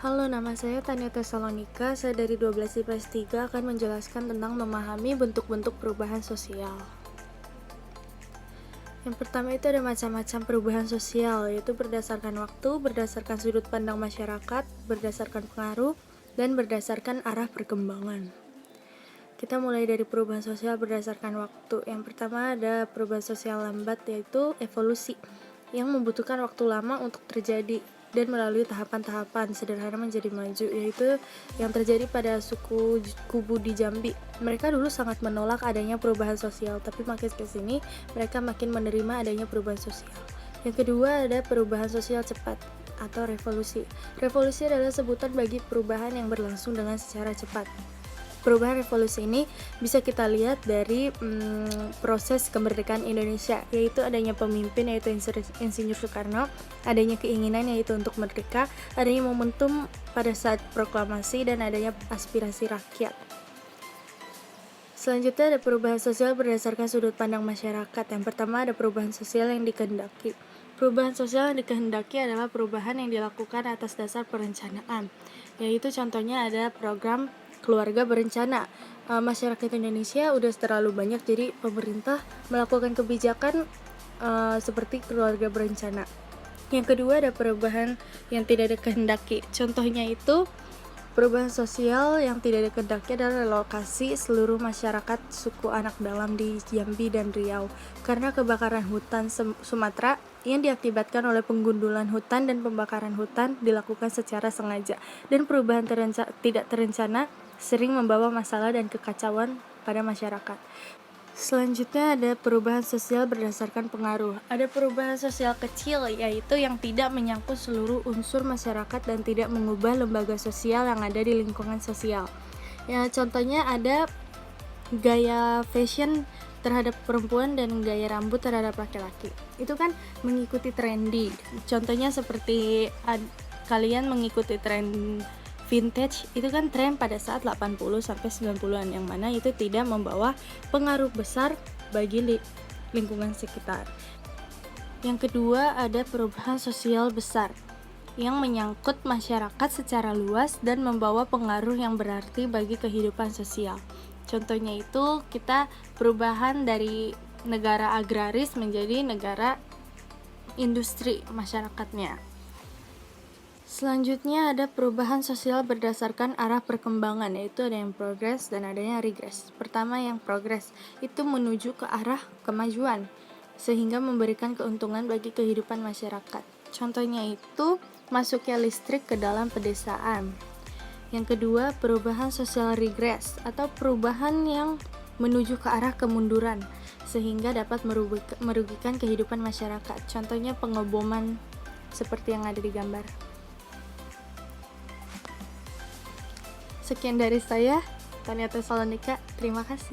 Halo, nama saya Tania Tesalonika. Saya dari 12 IPS 3 akan menjelaskan tentang memahami bentuk-bentuk perubahan sosial. Yang pertama itu ada macam-macam perubahan sosial, yaitu berdasarkan waktu, berdasarkan sudut pandang masyarakat, berdasarkan pengaruh, dan berdasarkan arah perkembangan. Kita mulai dari perubahan sosial berdasarkan waktu. Yang pertama ada perubahan sosial lambat, yaitu evolusi, yang membutuhkan waktu lama untuk terjadi dan melalui tahapan-tahapan sederhana menjadi maju, yaitu yang terjadi pada suku Kubu di Jambi. Mereka dulu sangat menolak adanya perubahan sosial, tapi makin kesini mereka makin menerima adanya perubahan sosial. Yang kedua ada perubahan sosial cepat atau revolusi. Revolusi adalah sebutan bagi perubahan yang berlangsung dengan secara cepat. Perubahan revolusi ini bisa kita lihat dari proses kemerdekaan Indonesia, yaitu adanya pemimpin yaitu Insinyur Soekarno, adanya keinginan yaitu untuk merdeka, adanya momentum pada saat proklamasi, dan adanya aspirasi rakyat. Selanjutnya ada perubahan sosial berdasarkan sudut pandang masyarakat. Yang pertama ada perubahan sosial yang dikehendaki. Perubahan sosial yang dikehendaki adalah perubahan yang dilakukan atas dasar perencanaan, yaitu contohnya ada program keluarga berencana. Masyarakat Indonesia udah terlalu banyak, jadi pemerintah melakukan kebijakan seperti keluarga berencana. Yang kedua ada perubahan yang tidak dikehendaki. Contohnya itu perubahan sosial yang tidak dikehendaki adalah relokasi seluruh masyarakat suku anak dalam di Jambi dan Riau karena kebakaran hutan Sumatera yang diakibatkan oleh penggundulan hutan dan pembakaran hutan dilakukan secara sengaja, dan perubahan tidak terencana sering membawa masalah dan kekacauan pada masyarakat. Selanjutnya ada perubahan sosial berdasarkan pengaruh. Ada perubahan sosial kecil, yaitu yang tidak menyangkut seluruh unsur masyarakat dan tidak mengubah lembaga sosial yang ada di lingkungan sosial. Ya, contohnya ada gaya fashion terhadap perempuan dan gaya rambut terhadap laki-laki. Itu kan mengikuti trendy. Contohnya seperti kalian mengikuti tren vintage, itu kan tren pada saat 80 sampai 90-an yang mana itu tidak membawa pengaruh besar bagi lingkungan sekitar. Yang kedua ada perubahan sosial besar yang menyangkut masyarakat secara luas dan membawa pengaruh yang berarti bagi kehidupan sosial. Contohnya itu kita perubahan dari negara agraris menjadi negara industri masyarakatnya. Selanjutnya ada perubahan sosial berdasarkan arah perkembangan, yaitu ada yang progres dan adanya regres. Pertama yang progres itu menuju ke arah kemajuan sehingga memberikan keuntungan bagi kehidupan masyarakat. Contohnya itu masuknya listrik ke dalam pedesaan. Yang kedua perubahan sosial regres atau perubahan yang menuju ke arah kemunduran sehingga dapat merugikan kehidupan masyarakat. Contohnya pengeboman seperti yang ada di gambar. Sekian dari saya, Tania Tesalonika. Terima kasih.